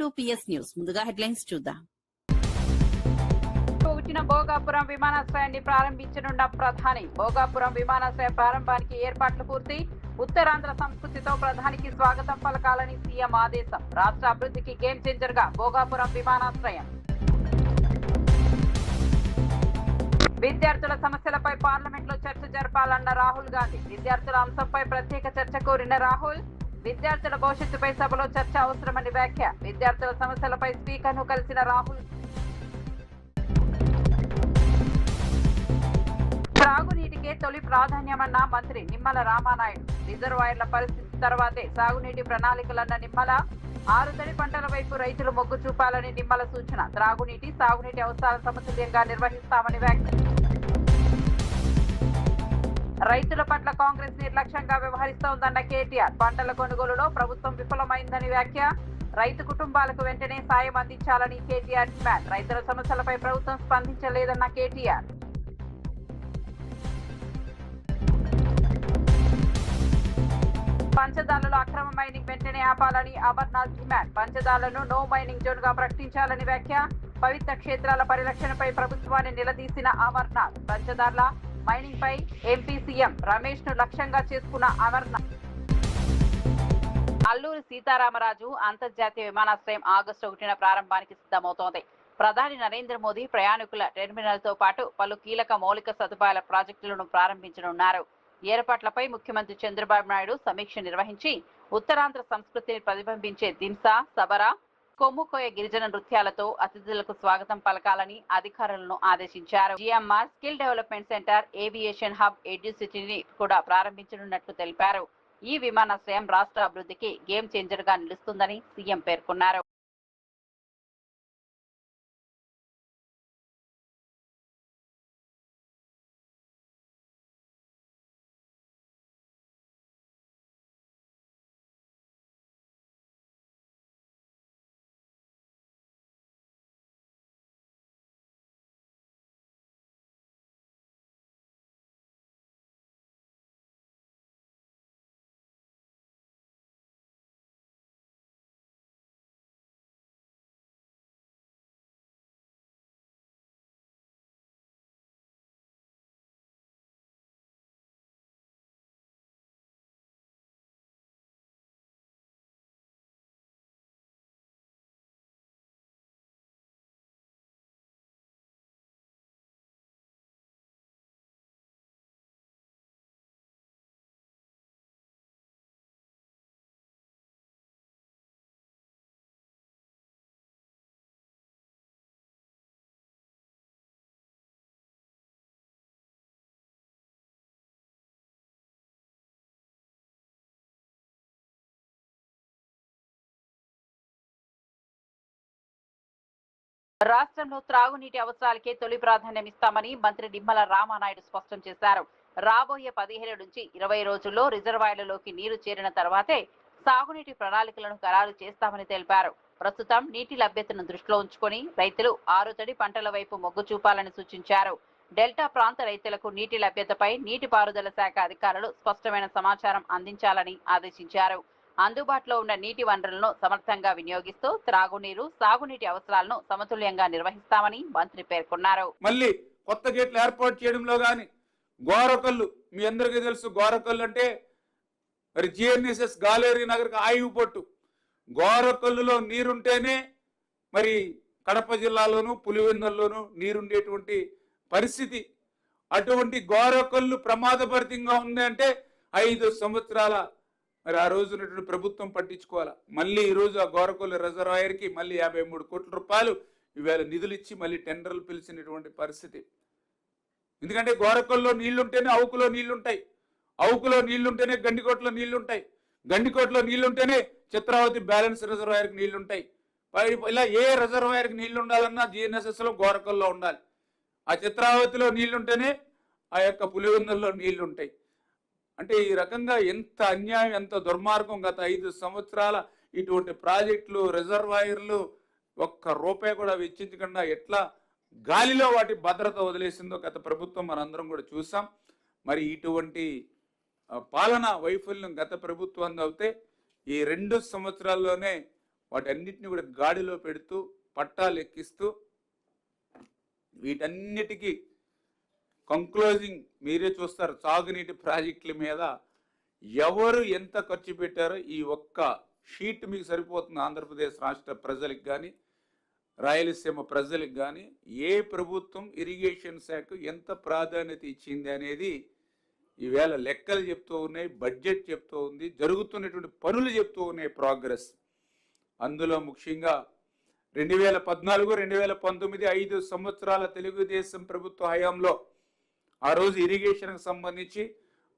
To PS news. ముందుగా headlines చూద్దాం. పుట్టిన భోగాపురం విమానాశ్రయాన్ని ప్రారంభించనున్న ప్రధాని. భోగాపురం విమానాశ్రయ ప్రారంభానికి ఏర్పాట్లు పూర్తి. ఉత్తరాంధ్ర సంస్కృతితో ప్రధానికి స్వాగతం పలకాలని సీఎం ఆదేశం. రాష్ట్ర అభివృద్ధికి గేమ్ చేంజర్ గా భోగాపురం విమానాశ్రయం. విద్యార్థుల సమస్యలపై పార్లమెంట్ లో చర్చ జరపాలన్న రాహుల్ గాంధీ. విద్యార్థుల అంశంపై ప్రత్యేక చర్చ కోరిన రాహుల్. విద్యార్థుల భవిష్యత్తుపై సభలో చర్చ అవసరమని వ్యాఖ్య. విద్యార్థుల సమస్యలపై స్పీకర్ ను కలిసిన రాహుల్. సాగునీటికే తొలి ప్రాధాన్యమన్న మంత్రి నిమ్మల రామానాయుడు. రిజర్వాయర్ల పరిస్థితి తర్వాతే సాగునీటి ప్రణాళికలన్న నిమ్మల. 6 తడి పంటల వైపు రైతులు మొగ్గు చూపాలని నిమ్మల సూచన. త్రాగునీటి సాగునీటి అవసరాల సమతుల్యంగా నిర్వహిస్తామని వ్యాఖ్య. రైతుల పట్ల కాంగ్రెస్ నిర్లక్ష్యంగా వ్యవహరిస్తోందన్న కేటీఆర్. పంటల కొనుగోలులో ప్రభుత్వం విఫలమైందని వ్యాఖ్య. రైతు కుటుంబాలకు వెంటనే సాయం అందించాలని కేటీఆర్ డిమాండ్. రైతుల సమస్యలపై ప్రభుత్వం స్పందించలేదన్న కేటీఆర్. పంచదార్లలో అక్రమ మైనింగ్ వెంటనే ఆపాలని అమర్నాథ్ డిమాండ్. పంచదార్లను నో మైనింగ్ జోన్ గా ప్రకటించాలని వ్యాఖ్య. పవిత్ర క్షేత్రాల పరిరక్షణపై ప్రభుత్వాన్ని నిలదీసిన అమర్నాథ్. పంచదార్ల మైనింగ్ పై ఎంపీ సీఎం రమేష్ ను లక్ష్యంగా చేసుకున్న అమర్నాథ్. అల్లూరి సీతారామరాజు అంతర్జాతీయ విమానాశ్రయం ఆగస్టు 1న ప్రారంభానికి సిద్ధమవుతోంది. ప్రధాని నరేంద్ర మోదీ ప్రయాణికుల టెర్మినల్ తో పాటు పలు కీలక మౌలిక సదుపాయాల ప్రాజెక్టులను ప్రారంభించనున్నారు. ఏర్పాట్లపై ముఖ్యమంత్రి చంద్రబాబు నాయుడు సమీక్ష నిర్వహించి ఉత్తరాంధ్ర సంస్కృతిని ప్రతిబింబించే దింసా, సబరా, కొమ్ముకోయ గిరిజన నృత్యాలతో అతిథులకు స్వాగతం పలకాలని అధికారులను ఆదేశించారు. GMR skill development centre, aviation hub, ఎడ్యుసిటీని కూడా ప్రారంభించనున్నట్లు తెలిపారు. ఈ విమానాశ్రయం రాష్ట్ర అభివృద్ధికి గేమ్ చేంజర్ గా నిలుస్తుందని సీఎం పేర్కొన్నారు. రాష్ట్రంలో త్రాగునీటి అవసరాలకే తొలి ప్రాధాన్యం ఇస్తామని మంత్రి నిమ్మల రామానాయుడు స్పష్టం చేశారు. రాబోయే 15 నుంచి 20 రోజుల్లో రిజర్వాయర్లలోకి నీరు చేరిన తర్వాతే సాగునీటి ప్రణాళికలను ఖరారు చేస్తామని తెలిపారు. ప్రస్తుతం నీటి లభ్యతను దృష్టిలో ఉంచుకొని రైతులు 6 తడి పంటల వైపు మొగ్గు చూపాలని సూచించారు. డెల్టా ప్రాంత రైతులకు నీటి లభ్యతపై నీటిపారుదల శాఖ అధికారులు స్పష్టమైన సమాచారం అందించాలని ఆదేశించారు. అందుబాటులో ఉన్న నీటి వనరులను సమర్థంగా వినియోగిస్తూ త్రాగునీరు, సాగునీటి అవసరాలను సమతుల్యంగా నిర్వహిస్తామని మంత్రి పేర్కొన్నారు. మళ్ళీ కొత్త గేట్లు ఏర్పాటు చేయడంలో గాని గోరకల్లు, మీ అందరికీ తెలుసు గోరకల్లు అంటే మరి జిఎన్ఎస్ఎస్ గాలేరి నగర్కి ఆయువు పట్టు. గోరకల్లులో నీరుంటేనే మరి కడప జిల్లాలోను పులివెందుల్లోనూ నీరుండేటువంటి పరిస్థితి. అటువంటి గోరకల్లు ప్రమాదభరితంగా ఉంది అంటే 5 సంవత్సరాల మరి ఆ రోజు ఉన్నటువంటి ప్రభుత్వం పట్టించుకోవాలా. మళ్ళీ ఈరోజు ఆ గోరకొల్లు రిజర్వాయర్కి మళ్ళీ 53 కోట్ల రూపాయలు ఇవాళ నిధులు ఇచ్చి మళ్ళీ టెండర్లు పిలిచినటువంటి పరిస్థితి. ఎందుకంటే గోరకొల్లో నీళ్లుంటేనే అవుకులో నీళ్లుంటాయి, అవుకులో నీళ్లుంటేనే గండికోటలో నీళ్లుంటాయి, గండికోటలో నీళ్లుంటేనే చిత్రావతి బ్యాలెన్స్ రిజర్వాయర్కి నీళ్లుంటాయి. ఇలా ఏ రిజర్వాయర్కి నీళ్లు ఉండాలన్నా జిఎన్ఎస్ఎస్లో గోరకొల్లో ఉండాలి. ఆ చిత్రావతిలో నీళ్లుంటేనే ఆ యొక్క పులివెందుల్లో నీళ్లుంటాయి. అంటే ఈ రకంగా ఎంత అన్యాయం, ఎంత దుర్మార్గం. గత 5 సంవత్సరాల ఇటువంటి ప్రాజెక్టులు, రిజర్వాయర్లు ఒక్క రూపాయి కూడా వెచ్చించకుండా ఎట్లా గాలిలో వాటి భద్రత వదిలేసిందో గత ప్రభుత్వం మనందరం కూడా చూసాం. మరి ఇటువంటి పాలన వైఫల్యం గత ప్రభుత్వం అవుతే ఈ 2 సంవత్సరాల్లోనే వాటన్నిటిని కూడా గాడిలో పెడుతూ పట్టాలు ఎక్కిస్తూ వీటన్నిటికీ కంక్లూజింగ్ మీరే చూస్తారు. సాగునీటి ప్రాజెక్టుల మీద ఎవరు ఎంత ఖర్చు పెట్టారో ఈ ఒక్క షీట్ మీకు సరిపోతుంది. ఆంధ్రప్రదేశ్ రాష్ట్ర ప్రజలకు కానీ రాయలసీమ ప్రజలకు కానీ ఏ ప్రభుత్వం ఇరిగేషన్ శాఖ ఎంత ప్రాధాన్యత ఇచ్చింది అనేది ఈవేళ లెక్కలు చెప్తూ ఉన్నాయి, బడ్జెట్ చెప్తూ ఉంది, జరుగుతున్నటువంటి పనులు చెప్తూ ఉన్నాయి ప్రోగ్రెస్. అందులో ముఖ్యంగా 2014, 2019 5 సంవత్సరాల తెలుగుదేశం ప్రభుత్వ హయాంలో ఆ రోజు ఇరిగేషన్కి సంబంధించి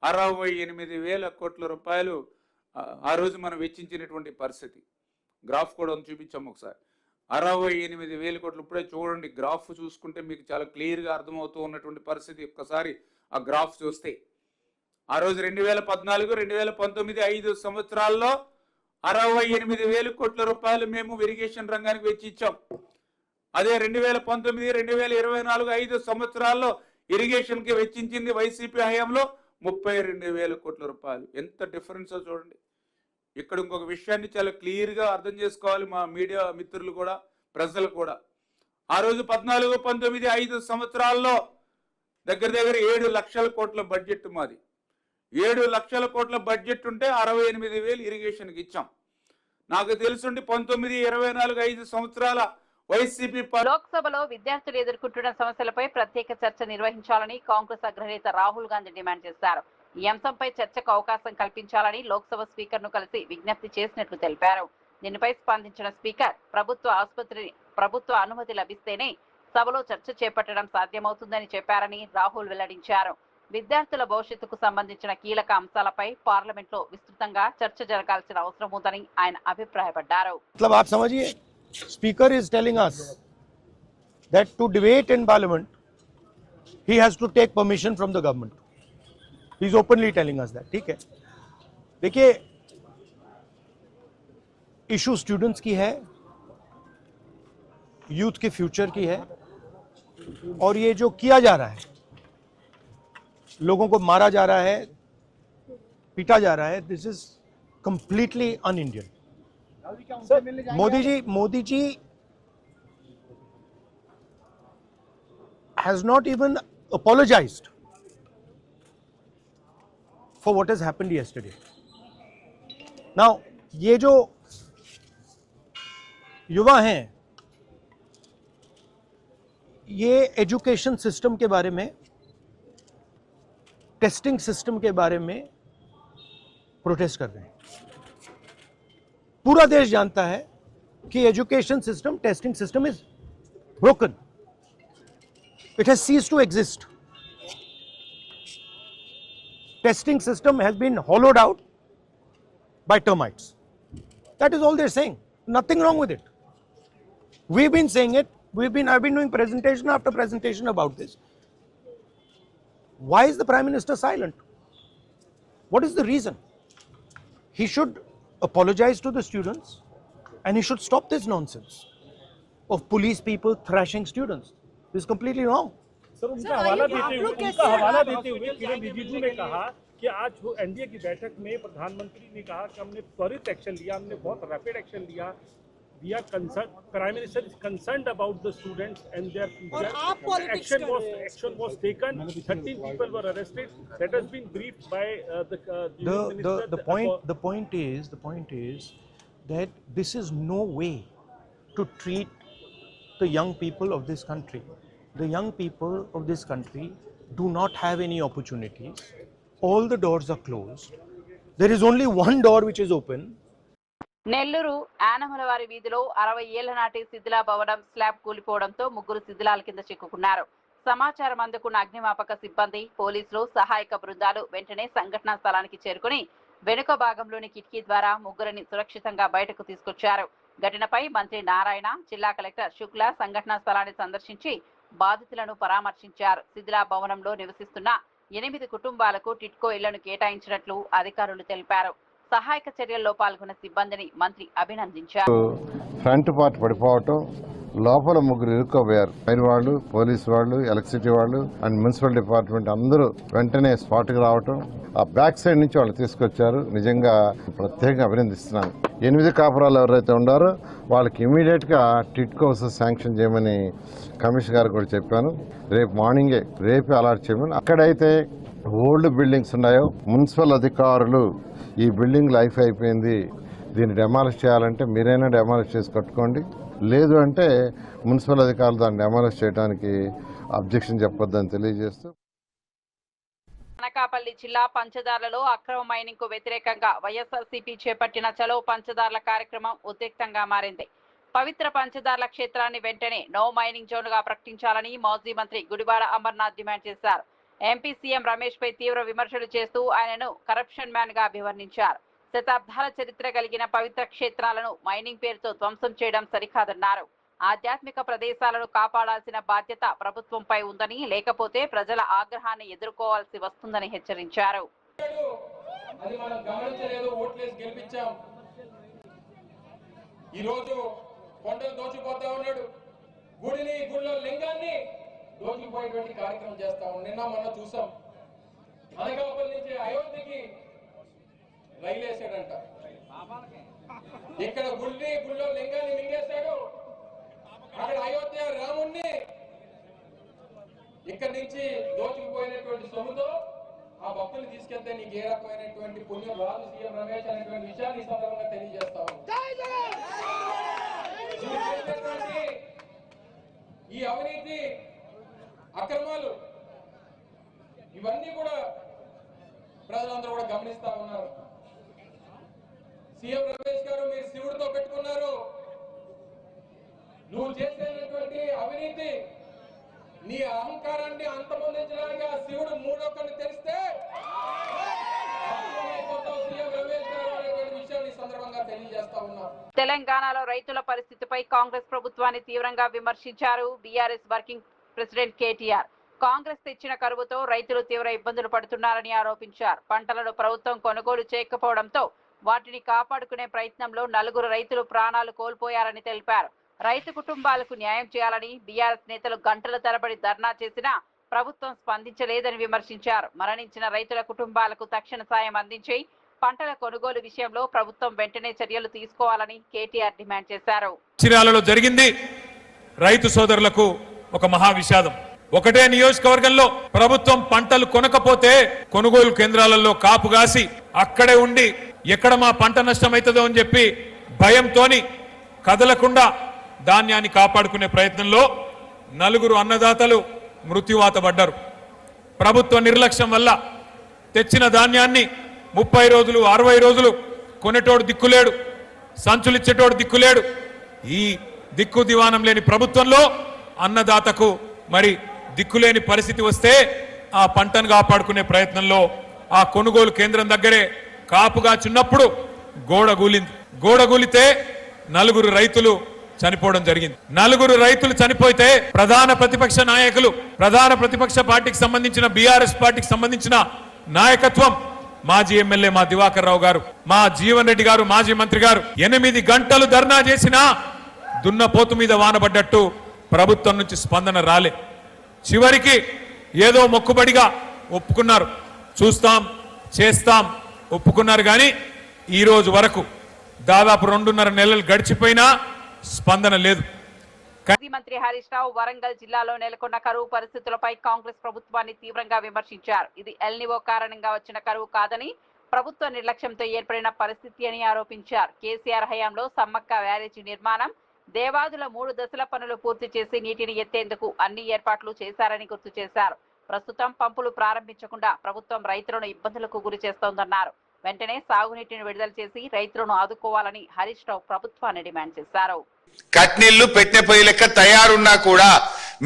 68,000 కోట్ల రూపాయలు ఆ రోజు మనం వెచ్చించినటువంటి పరిస్థితి. గ్రాఫ్ కూడా చూపించాము ఒకసారి. 68,000 కోట్లు. ఇప్పుడే చూడండి, గ్రాఫ్ చూసుకుంటే మీకు చాలా క్లియర్గా అర్థమవుతూ ఉన్నటువంటి పరిస్థితి. ఒక్కసారి ఆ గ్రాఫ్ చూస్తే ఆ రోజు 2014, 2019 5 సంవత్సరాల్లో 68,000 కోట్ల రూపాయలు మేము ఇరిగేషన్ రంగానికి వెచ్చించాం. అదే 2019, 2024 5 సంవత్సరాల్లో ఇరిగేషన్కి వెచ్చించింది వైసీపీ హయాంలో 32,000 కోట్ల రూపాయలు. ఎంత డిఫరెన్సో చూడండి. ఇక్కడ ఇంకొక విషయాన్ని చాలా క్లియర్గా అర్థం చేసుకోవాలి మా మీడియా మిత్రులు కూడా, ప్రజలు కూడా. ఆ రోజు 14, 19 5 సంవత్సరాల్లో దగ్గర 7 లక్షల కోట్ల బడ్జెట్ మాది. 7 లక్షల కోట్ల బడ్జెట్ ఉంటే 68,000 ఇరిగేషన్కి ఇచ్చాం. నాకు తెలుసుండి 19, 24, 5 సంవత్సరాల వైసీపీ. లోక్సభలో విద్యార్థులు ఎదుర్కొంటున్న సమస్యలపై ప్రత్యేక చర్చ నిర్వహించాలని కాంగ్రెస్ అగ్రనేత రాహుల్ గాంధీ డిమాండ్ చేశారు. ఈ అంశంపై చర్చకు అవకాశం కల్పించాలని లోక్సభ స్పీకర్ ను కలిసి విజ్ఞప్తి చేసినట్లు తెలిపారు. దీనిపై స్పందించిన స్పీకర్ ప్రభుత్వ అనుమతి లభిస్తేనే సభలో చర్చ చేపట్టడం సాధ్యమవుతుందని చెప్పారని రాహుల్ వెల్లడించారు. విద్యార్థుల భవిష్యత్తుకు సంబంధించిన కీలక అంశాలపై పార్లమెంట్ లో విస్తృతంగా చర్చ జరగాల్సిన అవసరం ఉందని ఆయన అభిప్రాయపడ్డారు. Speaker is telling us that to debate in Parliament, he has to take permission from the government. He is openly telling us that. ठीक है. देखिए, इशू स्टूडेंट्स की है, यूथ के फ्यूचर की है, और ये जो किया जा रहा है, लोगों को मारा जा रहा है, पीटा जा रहा है, this is completely un-Indian. Modi ji has not even apologized for what has happened yesterday. Now, ये जो युवा हैं, ये एजुकेशन सिस्टम के बारे में, टेस्टिंग सिस्टम के बारे में प्रोटेस्ट कर रहे हैं. पूरा देश जानता है कि education system, testing system is broken. It has ceased to exist. Testing system has been hollowed out by termites. That is all they're saying. Nothing wrong with it. We've been saying it. I've been doing presentation after presentation about this. Why is the Prime Minister silent? What is the reason? He should apologize to the students and he should stop this nonsense of police people thrashing students. This is completely wrong. Sir, उनका हवाला देते हुए किरण रिजिजू ने कहा कि आज NDA की बैठक में प्रधानमंत्री ने कहा कि हमने त्वरित एक्शन लिया, हमने बहुत रैपिड एक्शन लिया. We are concerned. Prime Minister is concerned about the students and their future. Action was taken. 13 people were arrested. That has been briefed by the point is that this is no way to treat the young people of this country. The young people of this country do not have any opportunities. All the doors are closed. There is only one door which is open. Nellore ఆనమలవారి వీధిలో 60 ఏళ్ల నాటి శిథిలా భవనం slab కూలిపోవడంతో 3 శిథిలాల కింద చిక్కుకున్నారు. సమాచారం అందుకున్న అగ్నిమాపక సిబ్బంది, పోలీసులు, సహాయక బృందాలు వెంటనే సంఘటనా స్థలానికి చేరుకుని వెనుక భాగంలోని కిటికీ ద్వారా 3ని సురక్షితంగా బయటకు తీసుకొచ్చారు. ఘటనపై మంత్రి నారాయణ, జిల్లా కలెక్టర్ శుక్లా సంఘటనా స్థలాన్ని సందర్శించి బాధితులను పరామర్శించారు. శిథిలా భవనంలో నివసిస్తున్న 8 కుటుంబాలకు టిట్కో ఇళ్లను కేటాయించినట్లు అధికారులు తెలిపారు. సహాయక చర్యల్లో పాల్గొన్న సిబ్బందిని మంత్రి అభినందించారు. ఫ్రంట్ పార్ట్ పడిపోవటం, లోపల 3 ఇరుక్కోపోయారు. ఫైర్ వాళ్ళు, పోలీసు వాళ్ళు, ఎలక్ట్రిసిటీ వాళ్ళు అండ్ మున్సిపల్ డిపార్ట్మెంట్ అందరూ వెంటనే స్పాట్కి రావటం, ఆ బ్యాక్ సైడ్ నుంచి వాళ్ళు తీసుకొచ్చారు. నిజంగా ప్రత్యేకంగా అభినందిస్తున్నాను. 8 కాపురాలు ఎవరైతే ఉండారో వాళ్ళకి ఇమీడియట్గా టిట్కో హౌసెస్ శాంక్షన్ చేయమని కమిషనర్ గారు కూడా చెప్పాను. రేపు మార్నింగే రేపే అలాట్ చేయమని. అక్కడైతే ఓల్డ్ బిల్డింగ్స్ ఉన్నాయో మున్సిపల్ అధికారులు ఈ బిల్డింగ్ లైఫ్ అయిపోయింది, దీన్ని డెమాలిష్ చేయాలంటే మీరైనా డెమాలిష్ చేసి కట్టుకోండి, లేదు అంటే మున్సిపల్ అధికారులు దాన్ని డెమాలిష్ చేయడానికి అబ్జెక్షన్ చెప్పొద్దని తెలియజేస్తూ అనకాపల్లి జిల్లా పంచదార్లలో అక్రమ మైనింగ్ కు వ్యతిరేకంగా వైఎస్ఆర్సీపీ చేపట్టిన చలో పంచదార్ల కార్యక్రమం ఉద్రిక్తంగా మారింది. పవిత్ర పంచదార్ల క్షేత్రాన్ని వెంటనే నో మైనింగ్ జోన్ గా ప్రకటించాలని మాజీ మంత్రి గుడివాడ అమర్నాథ్ డిమాండ్ చేశారు. ఎంపీ సీఎం రమేష్ పై తీవ్ర విమర్శలు చేస్తూ ఆయనను కరప్షన్ మ్యాన్ గా అభివర్ణించారు. శతాబ్దాల చరిత్ర కలిగిన పవిత్ర క్షేత్రాలను మైనింగ్ పేరుతో ధ్వంసం చేయడం సరికాదన్నారు. ఆధ్యాత్మిక ప్రదేశాలను కాపాడాల్సిన బాధ్యత ప్రభుత్వంపై ఉందని, లేకపోతే ప్రజల ఆగ్రహాన్ని ఎదుర్కోవాల్సి వస్తుందని హెచ్చరించారు. ఈరోజు కొండలు దోచిపోతా ఉన్నాడు, గుడిని గుళ్ళ లింగాన్ని దోచిపోయేటువంటి కార్యక్రమం చేస్తా ఉన్నాడు. నిన్న మొన్న చూసాం, అనకాపల్లి నుంచి అయోధ్యకి రైలు వేసాడంట. ఇక్కడ గుడిని గుళ్ళ లింగాన్ని మింగేశాడు. అక్కడ అయోధ్య రాముణ్ణి ఇక్కడి నుంచి దోచుకుపోయినటువంటి సొమ్ముతో ఆ భక్తులు తీసుకెళ్తే నీకు ఏ రకమైనటువంటి పుణ్యం రాదు సీఎం రమేష్ అనేటువంటి విషయాన్ని ఈ సందర్భంగా తెలియజేస్తా ఈ అవినీతి అక్రమాలు ఇవన్నీ కూడా ప్రజలందరూ కూడా గమనిస్తా ఉన్నారు. సీఎం రమేష్ గారు మీరు శివుడితో పెట్టుకున్నారు, నువ్వు చేసేటువంటి అవినీతి నీ అహంకారాన్ని అంతమొందించడానికి ఆ శివుడు మూడొక్కడిని తెలిస్తే తెలంగాణలో రైతుల పరిస్థితిపై కాంగ్రెస్ ప్రభుత్వాన్ని తీవ్రంగా విమర్శించారు BRS working president KTR. Congress తెచ్చిన కరువుతో రైతులు తీవ్ర ఇబ్బందులు పడుతున్నారని ఆరోపించారు. పంటలను ప్రభుత్వం కొనుగోలు చేయకపోవడంతో వాటిని కాపాడుకునే ప్రయత్నంలో 4 రైతులు ప్రాణాలు కోల్పోయారని తెలిపారు. రైతు కుటుంబాలకు న్యాయం చేయాలని బీఆర్ఎస్ నేతలు గంటల తరబడి ధర్నా చేసినా ప్రభుత్వం స్పందించలేదని విమర్శించారు. మరణించిన రైతుల కుటుంబాలకు తక్షణ సాయం అందించి పంటల కొనుగోలు విషయంలో ప్రభుత్వం వెంటనే చర్యలు తీసుకోవాలని కేటీఆర్ డిమాండ్ చేశారు. చిరాలలో జరిగింది రైతు సోదరులకు ఒక మహా విషాదం. ఒకటే నియోజకవర్గంలో ప్రభుత్వం పంటలు కొనకపోతే కొనుగోలు కేంద్రాలలో కాపుగాసి అక్కడే ఉండి ఎక్కడ మా పంట నష్టమవుతుందో అని చెప్పి భయంతోని కదలకుండా ధాన్యాన్ని కాపాడుకునే ప్రయత్నంలో 4 అన్నదాతలు మృత్యువాత పడ్డారు. ప్రభుత్వ నిర్లక్ష్యం వల్ల తెచ్చిన ధాన్యాన్ని 30 రోజులు 60 రోజులు కొనేటోడు దిక్కులేడు, సంచులిచ్చేటోడు దిక్కులేడు. ఈ దిక్కు దివానం లేని ప్రభుత్వంలో అన్నదాతకు మరి దిక్కులేని పరిస్థితి వస్తే ఆ పంటను కాపాడుకునే ప్రయత్నంలో ఆ కొనుగోలు కేంద్రం దగ్గరే కాపుగా చిన్నప్పుడు గోడ కూలితే 4 రైతులు చనిపోవడం జరిగింది. 4 రైతులు చనిపోతే ప్రధాన ప్రతిపక్ష పార్టీకి సంబంధించిన బీఆర్ఎస్ పార్టీకి సంబంధించిన నాయకత్వం మాజీ ఎమ్మెల్యే మా దివాకర్ రావు గారు, మా జీవన్ రెడ్డి గారు, మాజీ మంత్రి గారు 8 గంటలు ధర్నా చేసినా దున్నపోతు మీద వానబడ్డట్టు ప్రభుత్వం నుంచి స్పందన రాలే. చివరికి ఏదో మొక్కుబడిగా ఒప్పుకున్నారు, చూస్తాం చేస్తాం ఒప్పుకున్నారు. కానీ ఈ రోజు వరకు దాదాపు 2.5 నెలలు గడిచిపోయినా స్పందన లేదు. మాజీ మంత్రి హరీష్ రావు వరంగల్ జిల్లాలో నెలకొన్న కరువు పరిస్థితులపై కాంగ్రెస్ ప్రభుత్వాన్ని తీవ్రంగా విమర్శించారు. ఇది ఎల్నివో కారణంగా వచ్చిన కరువు కాదని ప్రభుత్వ నిర్లక్ష్యంతో ఏర్పడిన పరిస్థితి అని ఆరోపించారు. కేసీఆర్ హయాంలో సమ్మక్క బ్యారేజీ నిర్మాణం, దేవాదుల 3 దశల పనులు పూర్తి చేసి నీటిని ఎత్తేందుకు అన్ని ఏర్పాట్లు చేశారని గుర్తు చేశారు. ప్రస్తుతం పంపులు ప్రారంభించకుండా ప్రభుత్వం రైతులను ఇబ్బందులకు గురి చేస్తోందన్నారు. వెంటనే సాగునీటిని విడుదల చేసి రైతులను ఆదుకోవాలని హరీష్ రావు ప్రభుత్వాన్ని డిమాండ్ చేశారు. కట్నీళ్లు పెట్టిన పొయ్యి లెక్క తయారున్నా కూడా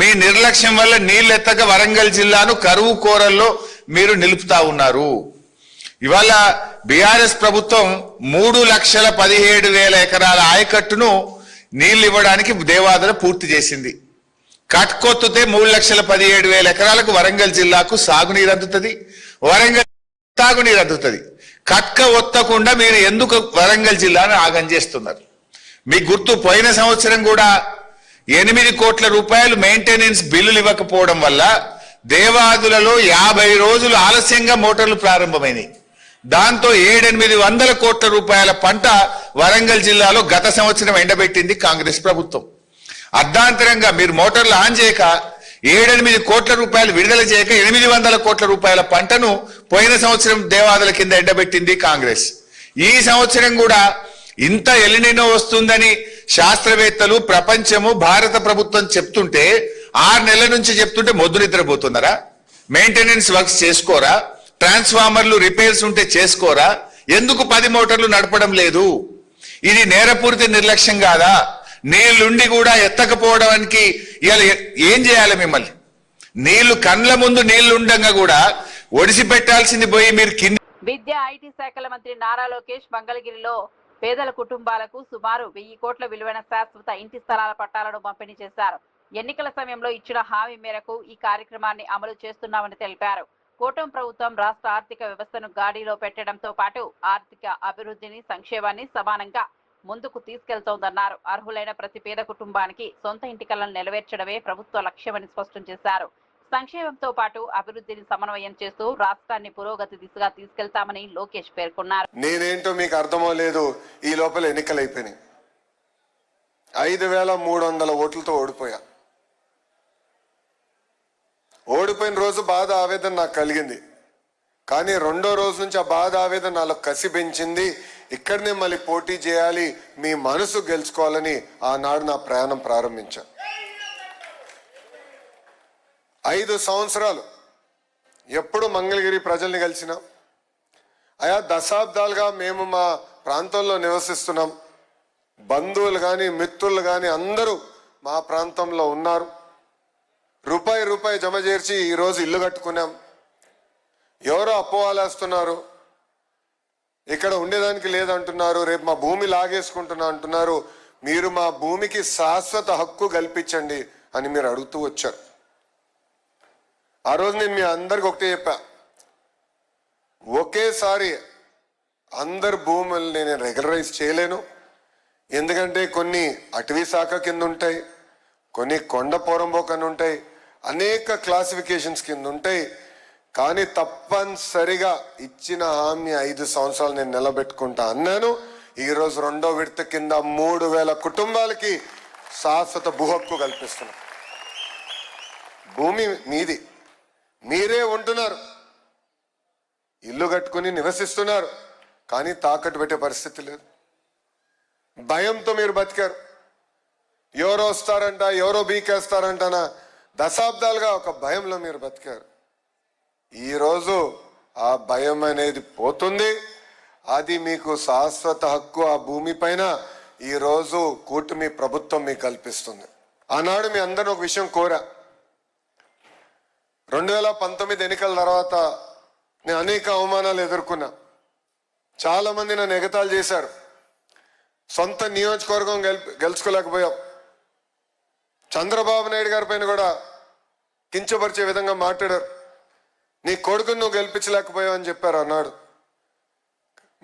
మీ నిర్లక్ష్యం వల్ల నీళ్లెత్తక వరంగల్ జిల్లాను కరువు కోరల్లో మీరు నిలుపుతా ఉన్నారు. ఇవాళ బీఆర్ఎస్ ప్రభుత్వం 3,17,000 ఎకరాల ఆయకట్టును నీళ్లు ఇవ్వడానికి దేవాదుల పూర్తి చేసింది. కట్కొత్తుతే 3,17,000 ఎకరాలకు వరంగల్ జిల్లాకు సాగునీరు అందుతుంది, వరంగల్ తాగునీరు అందుతుంది. కట్క ఒత్తకుండా మీరు ఎందుకు వరంగల్ జిల్లాను ఆగం చేస్తున్నారు? మీకు గుర్తు, పోయిన సంవత్సరం కూడా 8 కోట్ల రూపాయలు మెయింటెనెన్స్ బిల్లులు ఇవ్వకపోవడం వల్ల దేవాదులలో 50 రోజులు ఆలస్యంగా మోటార్లు ప్రారంభమైనాయి. దాంతో 700-800 కోట్ల రూపాయల పంట వరంగల్ జిల్లాలో గత సంవత్సరం ఎండబెట్టింది కాంగ్రెస్ ప్రభుత్వం. అర్ధాంతరంగా మీరు మోటార్లు ఆన్ చేయక 7-8 కోట్ల రూపాయలు విడుదల చేయక 800 కోట్ల రూపాయల పంటను పోయిన సంవత్సరం దేవాదుల కింద ఎండబెట్టింది కాంగ్రెస్. ఈ సంవత్సరం కూడా ఇంత ఎలినినో వస్తుందని శాస్త్రవేత్తలు, ప్రపంచము, భారత ప్రభుత్వం చెప్తుంటే 6 నెలల నుంచి చెప్తుంటే మొద్దు నిద్రపోతున్నారా? మెయింటెనెన్స్ వర్క్స్ చేసుకోరా? ట్రాన్స్ఫార్మర్లు రిపేర్స్ ఉంటే చేసుకోరా? ఎందుకు 10 మోటార్లు నడపడం లేదు? ఇది నేరపూరిత నిర్లక్ష్యం కాదా? నీళ్లుండి కూడా ఎత్తకపోవడానికి ఇవాళ ఏం చేయాలి? మిమ్మల్ని నీళ్లు కండ్ల ముందు నీళ్లుండగా కూడా ఒడిసి పెట్టాల్సింది పోయి మీరు కింద. విద్య, ఐటీ శాఖల మంత్రి నారా లోకేష్ మంగళగిరిలో పేదల కుటుంబాలకు సుమారు 1000 కోట్ల విలువైన శాశ్వత ఇంటి స్థలాల పట్టాలను పంపిణీ చేశారు. ఎన్నికల సమయంలో ఇచ్చిన హామీ మేరకు ఈ కార్యక్రమాన్ని అమలు చేస్తున్నామని తెలిపారు. కూటమి ప్రభుత్వం రాష్ట్ర ఆర్థిక వ్యవస్థను గాడిలో పెట్టడంతో పాటు ఆర్థిక అభివృద్ధిని, సంక్షేమాన్ని సమానంగా ముందుకు తీసుకెళ్తోందన్నారు. అర్హులైన ప్రతి పేద కుటుంబానికి సొంత ఇంటి కలను నెరవేర్చడమే ప్రభుత్వ లక్ష్యమని స్పష్టం చేశారు. సంక్షేమంతో పాటు అభివృద్ధిని సమన్వయం చేస్తూ రాష్ట్రాన్ని పురోగతి దిశగా తీసుకెళ్తామని లోకేష్ పేర్కొన్నారు. నేనేంటో మీకు అర్థమో లేదు, ఈ లోపల ఎన్నికలు అయిపోయినాయి. 5300 ఓట్లతో ఓడిపోయా. ఓడిపోయిన రోజు బాధ, ఆవేదన నాకు కలిగింది. కానీ రెండో రోజు నుంచి ఆ బాధ, ఆవేదన నాలో కసి పెంచింది. ఇక్కడనే మళ్ళీ పోటీ చేయాలి, మీ మనసు గెలుచుకోవాలని ఆనాడు నా ప్రయాణం ప్రారంభించా. 5 సంవత్సరాలు ఎప్పుడు మంగళగిరి ప్రజల్ని కలిసినాం. ఆయా దశాబ్దాలుగా మేము మా ప్రాంతంలో నివసిస్తున్నాం. బంధువులు కానీ, మిత్రులు కానీ అందరూ మా ప్రాంతంలో ఉన్నారు. రూపాయి జమ చేర్చి ఈరోజు ఇల్లు కట్టుకున్నాం. ఎవరో అపోవాలేస్తున్నారు, ఇక్కడ ఉండేదానికి లేదంటున్నారు, రేపు మా భూమి లాగేసుకుంటున్నా అంటున్నారు. మీరు మా భూమికి శాశ్వత హక్కు కల్పించండి అని మీరు అడుగుతూ వచ్చారు. ఆ రోజు నేను మీ అందరికి ఒకటే చెప్పా, ఒకేసారి అందరు భూముల్ని నేను రెగ్యులరైజ్ చేయలేను. ఎందుకంటే కొన్ని అటవీ శాఖ కింద ఉంటాయి, కొన్ని కొండ పోరంబోకని ఉంటాయి, అనేక క్లాసిఫికేషన్స్ కింద ఉంటాయి. కానీ తప్పనిసరిగా ఇచ్చిన హామీ 5 సంవత్సరాలు నేను నిలబెట్టుకుంటా అన్నాను. ఈరోజు రెండో విడత కింద 3000 కుటుంబాలకి శాశ్వత భూ హక్కు కల్పిస్తున్నాం. భూమి మీది, మీరే ఉంటున్నారు, ఇల్లు కట్టుకుని నివసిస్తున్నారు, కానీ తాకట్టు పెట్టే పరిస్థితి లేదు. భయంతో మీరు బతికారు. ఎవరో వస్తారంట, ఎవరో బీకేస్తారంటనా దశాబ్దాలుగా ఒక భయంలో మీరు బతికారు. ఈరోజు ఆ భయం అనేది పోతుంది. అది మీకు శాశ్వత హక్కు ఆ భూమి పైన ఈరోజు కూటమి ప్రభుత్వం మీకు కల్పిస్తుంది. ఆనాడు మీ అందరిని ఒక విషయం కోరా. 2019 ఎన్నికల తర్వాత నేను అనేక అవమానాలు ఎదుర్కొన్నా. చాలా మంది నన్ను ఎగతాళి చేశారు. సొంత నియోజకవర్గం గెలుచుకోలేకపోయాం. చంద్రబాబు నాయుడు గారి పైన కూడా కించపరిచే విధంగా మాట్లాడారు. నీ కొడుకును నువ్వు గెలిపించలేకపోయావు అని చెప్పారు అన్నాడు.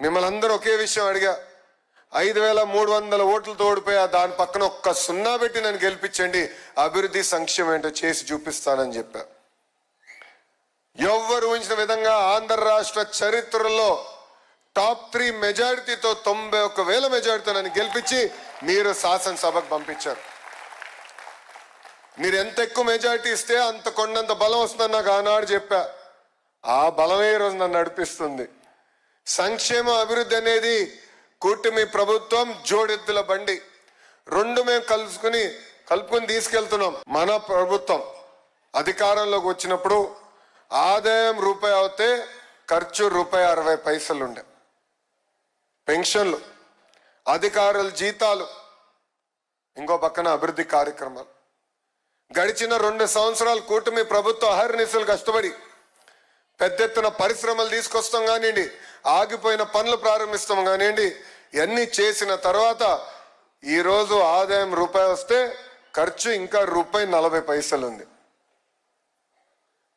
మిమ్మల్ని అందరూ ఒకే విషయం అడిగా, 5300 ఓట్లతో ఓడిపోయా, దాని పక్కన ఒక్క 0 పెట్టి నన్ను గెలిపించండి, అభివృద్ధి సంక్షేమం ఏంటో చేసి చూపిస్తానని చెప్పా. ఎవ్వరు ఊహించిన విధంగా ఆంధ్ర రాష్ట్ర చరిత్రలో టాప్ 3 మెజారిటీతో 91,000 మెజారిటీతో నన్ను గెలిపించి మీరు శాసనసభకు పంపించారు. మీరు ఎంత ఎక్కువ మెజారిటీ ఇస్తే అంత కొండంత బలం వస్తుందని నాకు ఆనాడు చెప్పా. ఆ బలమే ఈరోజు నన్ను నడిపిస్తుంది. సంక్షేమ అభివృద్ధి అనేది కూటమి ప్రభుత్వం జోడెద్దుల బండి. రెండు మేము కలుపుకొని తీసుకెళ్తున్నాం. మన ప్రభుత్వం అధికారంలోకి వచ్చినప్పుడు ఆదాయం రూపాయి అవుతే ఖర్చు ₹60 ఉండే. పెన్షన్లు, అధికారుల జీతాలు, ఇంకో పక్కన అభివృద్ధి కార్యక్రమాలు. గడిచిన 2 సంవత్సరాలు కూటమి ప్రభుత్వం అహర్నిశలు కష్టపడి పెద్ద ఎత్తున పరిశ్రమలు తీసుకొస్తాం కానివ్వండి, ఆగిపోయిన పనులు ప్రారంభిస్తాం కానివ్వండి, ఇవన్నీ చేసిన తర్వాత ఈరోజు ఆదాయం రూపాయి వస్తే ఖర్చు ఇంకా ₹40 ఉంది.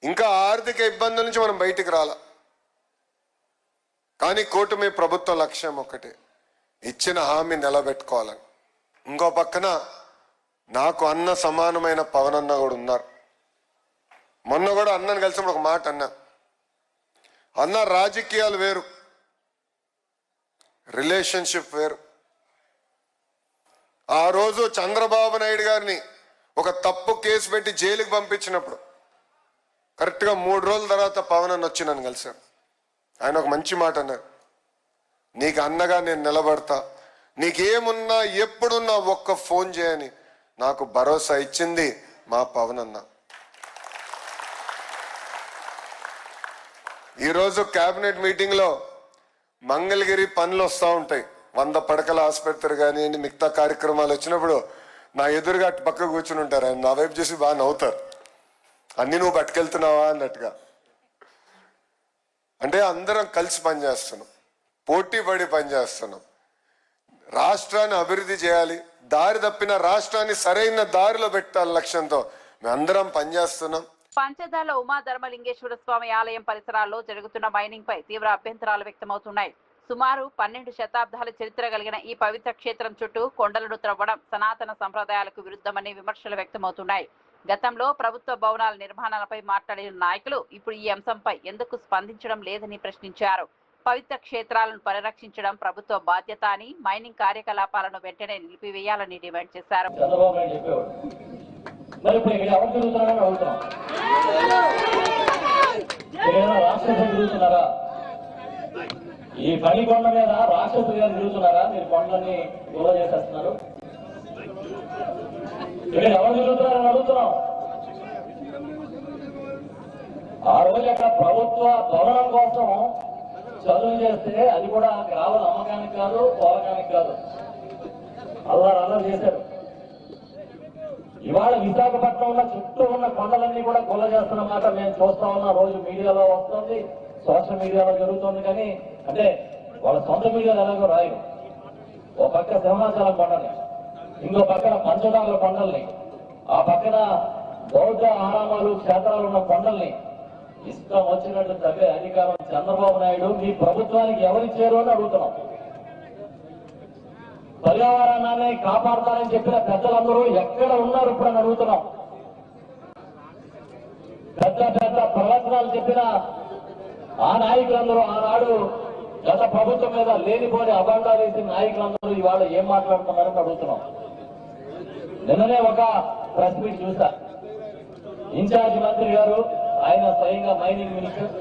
ఇంకా ఆర్థిక ఇబ్బందుల నుంచి మనం బయటికి రాలా. కానీ కూటమి ప్రభుత్వం లక్ష్యం ఒకటే, ఇచ్చిన హామీ నిలబెట్టుకోవాలని. ఇంకో పక్కన నాకు అన్న సమానమైన పవన్ అన్న కూడా ఉన్నారు. మొన్న కూడా అన్నను కలిసినప్పుడు ఒక మాట అన్న రాజకీయాలు వేరు, రిలేషన్షిప్ వేరు. ఆ రోజు చంద్రబాబు నాయుడు గారిని ఒక తప్పు కేసు పెట్టి జైలుకి పంపించినప్పుడు కరెక్ట్గా 3 రోజుల తర్వాత పవన్ అన్న వచ్చి నన్ను కలిశాడు. ఆయన ఒక మంచి మాట అన్నారు, నీకు అన్నగా నేను నిలబడతా, నీకేమున్నా ఎప్పుడున్నా ఒక్క ఫోన్ చేయని నాకు భరోసా ఇచ్చింది మా పవన్ అన్న. ఈరోజు కేబినెట్ మీటింగ్లో మంగళగిరి పనులు వస్తూ ఉంటాయి, 100 పడకల ఆసుపత్రి కానివ్వండి, మిగతా కార్యక్రమాలు వచ్చినప్పుడు నా ఎదురుగా పక్క కూర్చుని ఉంటారు. ఆయన నా వైపు చూసి బాగా నవ్వుతారు, అన్ని నువ్వు పట్టుకెళ్తున్నావా అన్నట్టుగా. అంటే అందరం కలిసి పనిచేస్తున్నాం, పోటీ పడి పనిచేస్తున్నాం. రాష్ట్రాన్ని అభివృద్ధి చేయాలి, దారి తప్పిన రాష్ట్రాన్ని సరైన దారిలో పెట్టాలి లక్ష్యంతో మేమందరం పనిచేస్తున్నాం. పంచదాల ఉమా ధర్మలింగేశ్వర స్వామి ఆలయం పరిసరాల్లో జరుగుతున్న మైనింగ్ పై తీవ్ర అభ్యంతరాలు వ్యక్తమవుతున్నాయి. సుమారు 12 శతాబ్దాల చరిత్ర కలిగిన ఈ పవిత్ర క్షేత్రం చుట్టూ కొండలను త్రవ్వడం సనాతన సంప్రదాయాలకు విరుద్ధమని విమర్శలు వ్యక్తమవుతున్నాయి. గతంలో ప్రభుత్వ భవనాల నిర్మాణాలపై మాట్లాడిన నాయకులు ఇప్పుడు ఈ అంశంపై ఎందుకు స్పందించడం లేదని ప్రశ్నించారు. పవిత్ర క్షేత్రాలను పరిరక్షించడం ప్రభుత్వ బాధ్యత అని, మైనింగ్ కార్యకలాపాలను వెంటనే నిలిపివేయాలని డిమాండ్ చేశారు. ఈ పని కొండ మీద రాక్షసులు గారు తిరుగుతున్నారా? మీరు కొండని గొడవ చేసేస్తున్నారు. ఇక్కడ ఎవరు తిరుగుతున్నారని అడుగుతున్నాం. ఆ రోజు అక్కడ ప్రభుత్వ భవనం కోసం చదువు చేస్తే అది కూడా గ్రామ నమ్మకానికి కాదు, పోలకానికి కాదు, అల్లరి చేశారు. ఇవాళ విశాఖపట్నంలో చుట్టూ ఉన్న కొండలన్నీ కూడా గొల్ల చేస్తున్న మాట మేము చూస్తా ఉన్నాం. రోజు మీడియాలో వస్తుంది, సోషల్ మీడియాలో జరుగుతుంది. కానీ అంటే వాళ్ళ సొంత మీడియాలో ఎలాగో రాయరు. ఓ పక్క సింహాచలం కొండని, ఇంకో పక్కన పంచదారుల కొండల్ని, ఆ పక్కన బౌద్ధ ఆరామాలు క్షేత్రాలు ఉన్న కొండల్ని ఇష్టం వచ్చినట్టు తగ్గే అధికారం చంద్రబాబు నాయుడు మీ ప్రభుత్వానికి ఎవరిచ్చారు అని అడుగుతున్నాం. పర్యావరణాన్ని కాపాడతారని చెప్పిన పెద్దలందరూ ఎక్కడ ఉన్నారు ఇప్పుడు అని అడుగుతున్నాం. పెద్ద పెద్ద ప్రవచనాలు చెప్పిన ఆ నాయకులందరూ ఆనాడు గత ప్రభుత్వం మీద లేనిపోని అభండాలు వేసిన నాయకులందరూ ఇవాళ ఏం మాట్లాడుతున్నారని అడుగుతున్నాం. నిన్ననే ఒక ప్రెస్ మీట్ చూసా. ఇన్ఛార్జి మంత్రి గారు, ఆయన స్వయంగా మైనింగ్ మినిస్టర్,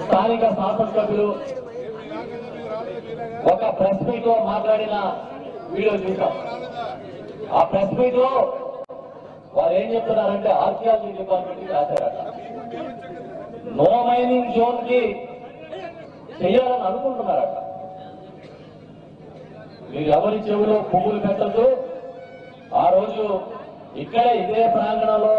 స్థానిక శాసనసభ్యులు ఒక ప్రెస్ మీట్ లో మాట్లాడిన వీడియో చూసాం. ఆ ప్రెస్ మీట్ లో వారు ఏం చెప్తున్నారంటే ఆర్కియాలజీ డిపార్ట్మెంట్ కి రాశారట, నో మైనింగ్ జోన్ కి చేయాలని అనుకుంటున్నారట. మీరు ఎవరి చెవులో పువ్వులు పెట్టద్దు. ఆ రోజు ఇక్కడే ఇదే ప్రాంగణంలో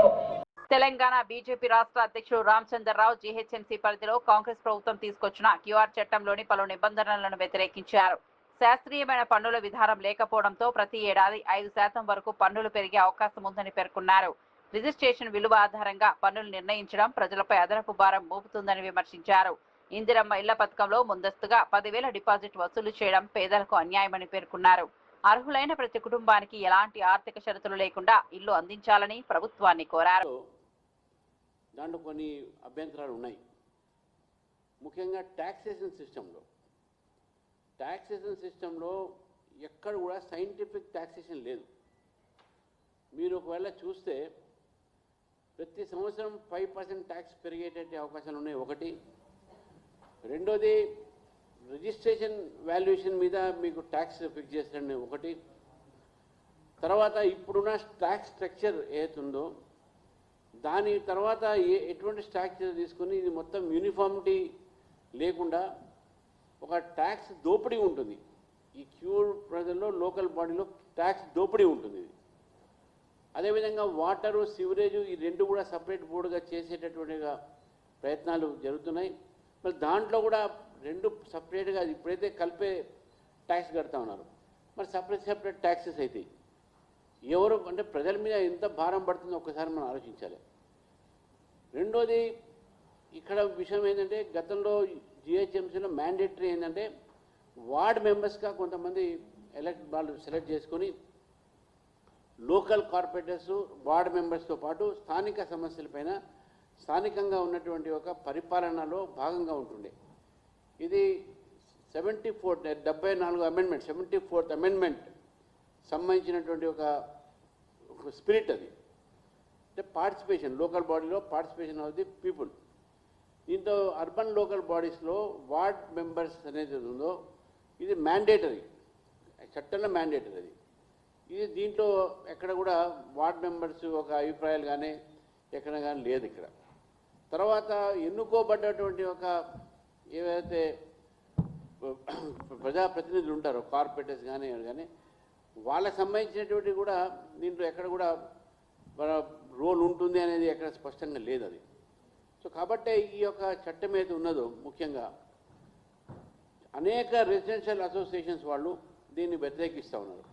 తెలంగాణ బీజేపీ రాష్ట్ర అధ్యక్షుడు రామచంద్రరావు జీహెచ్ఎంసీ పరిధిలో కాంగ్రెస్ ప్రభుత్వం తీసుకొచ్చిన క్యూఆర్ చట్టంలోని పలు నిబంధనలను వ్యతిరేకించారు. శాస్త్రీయమైన పన్నుల విధానం లేకపోవడంతో ప్రతి ఏడాది 5% వరకు పన్నులు పెరిగే అవకాశం ఉందని పేర్కొన్నారు. రిజిస్ట్రేషన్ విలువ ఆధారంగా పన్నులు నిర్ణయించడం ప్రజలపై అదనపు భారం మోపుతుందని విమర్శించారు. ఇందిరమ్మ ఇళ్ల పథకంలో ముందస్తుగా 10,000 డిపాజిట్ వసూలు చేయడం పేదలకు అన్యాయమని పేర్కొన్నారు. అర్హులైన ప్రతి కుటుంబానికి ఎలాంటి ఆర్థిక షరతులు లేకుండా ఇల్లు అందించాలని ప్రభుత్వాన్ని కోరారు. దాంట్లో కొన్ని అభ్యంతరాలు ఉన్నాయి. ముఖ్యంగా ట్యాక్సేషన్ సిస్టంలో ఎక్కడ కూడా సైంటిఫిక్ ట్యాక్సేషన్ లేదు. మీరు ఒకవేళ చూస్తే ప్రతి సంవత్సరం 5% ట్యాక్స్ పెరిగేటట్టు అవకాశాలు ఉన్నాయి. ఒకటి. రెండోది, రిజిస్ట్రేషన్ వాల్యుయేషన్ మీద మీకు ట్యాక్స్ ఫిక్స్ చేస్తారని ఒకటి. తర్వాత ఇప్పుడున్న ట్యాక్స్ స్ట్రక్చర్ ఏదైతుందో దాని తర్వాత ఎటువంటి స్ట్రక్చర్ తీసుకుని ఇది మొత్తం యూనిఫార్మిటీ లేకుండా ఒక ట్యాక్స్ దోపిడీ ఉంటుంది. ఈ క్యూర్ ప్రజల్లో లోకల్ బాడీలో ట్యాక్స్ దోపిడీ ఉంటుంది. అదేవిధంగా వాటరు, సివరేజు ఈ రెండు కూడా సపరేట్ బోర్డుగా చేసేటటువంటిగా ప్రయత్నాలు జరుగుతున్నాయి. మరి దాంట్లో కూడా రెండు సపరేట్గా ఇప్పుడైతే కలిపే ట్యాక్స్ కడతా ఉన్నారు. మరి సపరేట్ ట్యాక్సెస్ అయితే ఎవరు అంటే ప్రజల మీద ఎంత భారం పడుతుందో ఒక్కసారి మనం ఆలోచించాలి. రెండోది, ఇక్కడ విషయం ఏంటంటే గతంలో జిహెచ్ఎంసీలో మ్యాండేటరీ ఏంటంటే వార్డ్ మెంబర్స్గా కొంతమంది వాళ్ళు సెలెక్ట్ చేసుకొని లోకల్ కార్పొరేటర్స్, వార్డ్ మెంబర్స్తో పాటు స్థానిక సమస్యలపైన స్థానికంగా ఉన్నటువంటి ఒక పరిపాలనలో భాగంగా ఉంటుండే. ఇది 74th అమెండ్మెంట్ సంబంధించినటువంటి ఒక స్పిరిట్ అది. అంటే పార్టిసిపేషన్, లోకల్ బాడీలో పార్టిసిపేషన్ ఆఫ్ ది పీపుల్. దీంతో అర్బన్ లోకల్ బాడీస్లో వార్డ్ మెంబర్స్ అనేది ఉందో ఇది మ్యాండేటరీ, చట్టంలో మ్యాండేటరీ అది. ఇది దీంట్లో ఎక్కడ కూడా వార్డ్ మెంబర్స్ ఒక అభిప్రాయాలు కానీ ఎక్కడ కానీ లేదు ఇక్కడ. తర్వాత ఎన్నుకోబడ్డటువంటి ఒక ఏవైతే ప్రజాప్రతినిధులు ఉంటారో కార్పొరేటర్స్ కానీ కానీ వాళ్ళకి సంబంధించినటువంటి కూడా దీంట్లో ఎక్కడ కూడా మన రోల్ ఉంటుంది అనేది ఎక్కడ స్పష్టంగా లేదు అది. సో కాబట్టి ఈ యొక్క చట్టం ఏదైతే ఉన్నదో ముఖ్యంగా అనేక రెసిడెన్షియల్ అసోసియేషన్స్ వాళ్ళు దీన్ని వ్యతిరేకిస్తూ ఉన్నారు.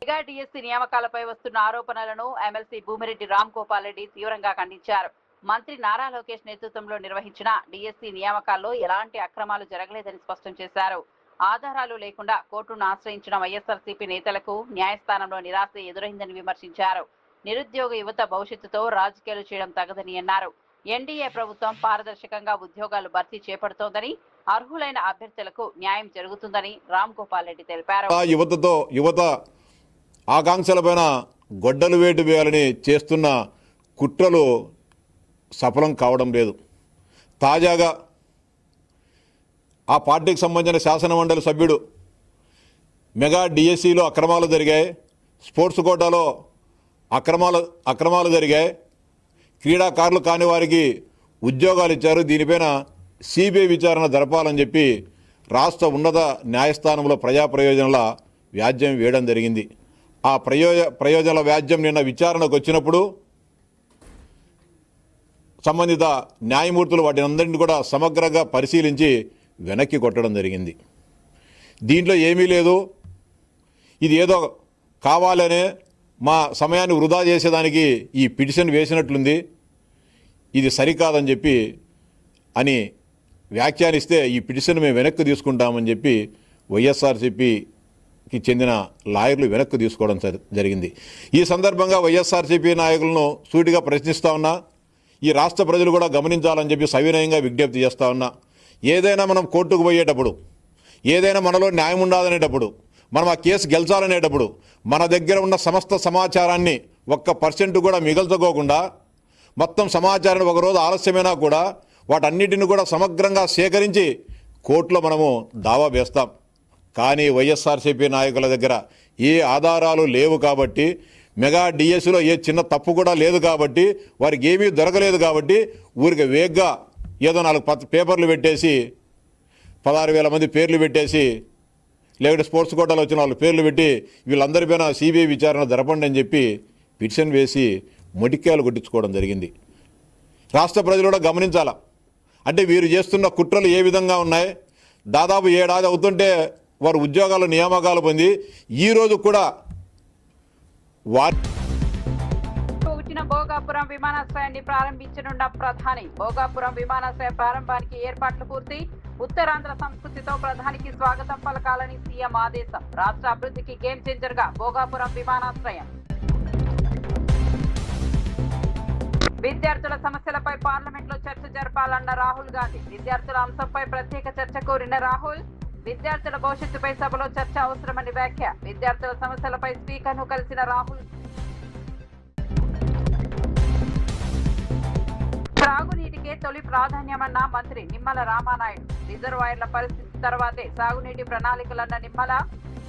మెగా డిఎస్సీ నియామకాలపై వస్తున్న ఆరోపణలను ఎమ్మెల్సీ భూమిరెడ్డి రామ్ గోపాల్ రెడ్డి తీవ్రంగా ఖండించారు. మంత్రి నారా లోకేష్ నేతృత్వంలో నిర్వహించిన డిఎస్సీ నియామకాల్లో ఎలాంటి అక్రమాలు జరగలేదని స్పష్టం చేశారు. ఆధారాలు లేకుండా కోర్టును ఆశ్రయించిన వైఎస్ఆర్సీపీ నేతలకు న్యాయస్థానంలో నిరాశ ఎదురైందని విమర్శించారు. నిరుద్యోగ యువత భవిష్యత్తుతో రాజకీయాలు చేయడం తగదని అన్నారు. ఎన్డీఏ ప్రభుత్వం పారదర్శకంగా ఉద్యోగాలు భర్తీ చేపడుతోందని, అర్హులైన అభ్యర్థులకు న్యాయం జరుగుతుందని రామ్ గోపాల్ రెడ్డి తెలిపారు. యువత ఆకాంక్షలపైన గొడ్డలు వేటు వేయాలని చేస్తున్న కుట్రలు సఫలం కావడం లేదు. తాజాగా ఆ పార్టీకి సంబంధించిన శాసనమండలి సభ్యుడు మెగా డిఎస్సిలో అక్రమాలు జరిగాయి, స్పోర్ట్స్ కోటాలో అక్రమాలు జరిగాయి, క్రీడాకారులు కాని వారికి ఉద్యోగాలు ఇచ్చారు, దీనిపైన సిబిఐ విచారణ జరపాలని చెప్పి రాష్ట్ర ఉన్నత న్యాయస్థానంలో ప్రజా ప్రయోజనాల వ్యాజ్యం వేయడం జరిగింది. ఆ ప్రయోజనాల వ్యాజ్యం నిన్న విచారణకు వచ్చినప్పుడు సంబంధిత న్యాయమూర్తులు వాటిని అందరినీ కూడా సమగ్రంగా పరిశీలించి వెనక్కి కొట్టడం జరిగింది. దీంట్లో ఏమీ లేదు, ఇది ఏదో కావాలనే మా సమయాన్ని వృధా చేసేదానికి ఈ పిటిషన్ వేసినట్లుంది, ఇది సరికాదని చెప్పి అని వ్యాఖ్యానిస్తే ఈ పిటిషన్ మేము వెనక్కి తీసుకుంటామని చెప్పి వైఎస్ఆర్సీపీకి చెందిన లాయర్లు వెనక్కి తీసుకోవడం జరిగింది. ఈ సందర్భంగా వైఎస్ఆర్సీపీ నాయకులను సూటిగా ప్రశ్నిస్తూ ఉన్నా, ఈ రాష్ట్ర ప్రజలు కూడా గమనించాలని చెప్పి సవినయంగా విజ్ఞప్తి చేస్తూ ఉన్నా. ఏదైనా మనం కోర్టుకు పోయేటప్పుడు, ఏదైనా మనలో న్యాయం ఉండాలనేటప్పుడు, మనం ఆ కేసు గెలిచాలనేటప్పుడు మన దగ్గర ఉన్న సమస్త సమాచారాన్ని 1% కూడా మిగల్చుకోకుండా మొత్తం సమాచారాన్ని ఒకరోజు ఆలస్యమైనా కూడా వాటన్నిటిని కూడా సమగ్రంగా సేకరించి కోర్టులో మనము దావా వేస్తాం. కానీ వైఎస్ఆర్సీపీ నాయకుల దగ్గర ఏ ఆధారాలు లేవు కాబట్టి, మెగా డిఎస్సిలో ఏ చిన్న తప్పు కూడా లేదు కాబట్టి, వారికి ఏమీ దొరకలేదు కాబట్టి ఊరికి వేగ్గా ఏదో 4 పేపర్లు పెట్టేసి 16,000 మంది పేర్లు పెట్టేసి, లేకపోతే స్పోర్ట్స్ కోటాలో వచ్చిన వాళ్ళ పేర్లు పెట్టి వీళ్ళందరిపైన సిబిఐ విచారణ జరపండి అని చెప్పి పిటిషన్ వేసి మొటిక్కాయలు కొట్టించుకోవడం జరిగింది. రాష్ట్ర ప్రజలు కూడా గమనించాలా. అంటే వీరు చేస్తున్న కుట్రలు ఏ విధంగా ఉన్నాయి. దాదాపు 7 ఏడాది అవుతుంటే వారు ఉద్యోగాలు నియామకాలు పొంది ఈరోజు కూడా భోగాపురం విమానాశ్రయాన్ని ప్రారంభించనున్న ప్రధాని. భోగాపురం విమానాశ్రయ ప్రారంభానికి ఏర్పాట్లు పూర్తి. ఉత్తరాంధ్ర సంస్కృతితో ప్రధానికి స్వాగతం పలకాలని సీఎం ఆదేశం. రాష్ట్ర అభివృద్ధికి గేమ్ చేంజర్ గా భోగాపురం విమానాశ్రయం. విద్యార్థుల సమస్యలపై పార్లమెంట్ లో చర్చ జరపాలన్న రాహుల్ గాంధీ. విద్యార్థుల అంశంపై ప్రత్యేక చర్చ కోరిన రాహుల్. విద్యార్థుల భవిష్యత్తుపై సభలో చర్చ అవసరమని వ్యాఖ్య. విద్యార్థుల సమస్యలపై స్పీకర్ ను కలిసిన రాహుల్. త్రాగునీటికే తొలి ప్రాధాన్యమన్న మంత్రి నిమ్మల రామానాయుడు. రిజర్వాయర్ల పరిస్థితి తర్వాతే సాగునీటి ప్రణాళికలన్న నిమ్మల.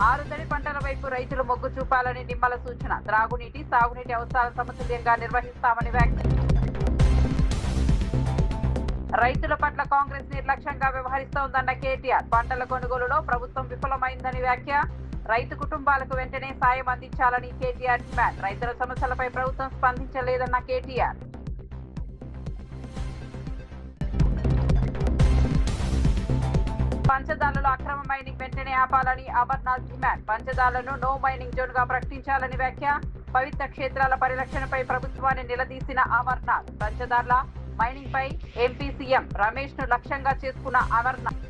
6 తడి పంటల వైపు రైతులు మొగ్గు చూపాలని నిమ్మల సూచన. త్రాగునీటి, సాగునీటి అవసరాలు సమతుల్యంగా నిర్వహిస్తామని వ్యాఖ్య. రైతుల పట్ల కాంగ్రెస్ నిర్లక్ష్యంగా వ్యవహరిస్తోందన్న కేటీఆర్. పంటల కొనుగోలులో ప్రభుత్వం విఫలమైందని వ్యాఖ్య. రైతు కుటుంబాలకు వెంటనే సాయం అందించాలని కేటీఆర్ డిమాండ్. రైతుల సమస్యలపై ప్రభుత్వం స్పందించలేదన్న కేటీఆర్. పంచదార్లలో అక్రమ మైనింగ్ వెంటనే ఆపాలని అమర్నాథ్ డిమాండ్. పంచదార్లను నో మైనింగ్ జోన్ గా ప్రకటించాలని వ్యాఖ్య. పవిత్ర క్షేత్రాల పరిరక్షణపై ప్రభుత్వాన్ని నిలదీసిన అమర్నాథ్. పంచదార్ల మైనింగ్ పై ఎంపీ సీఎం రమేష్ ను లక్ష్యంగా చేసుకున్న అమర్నాథ్.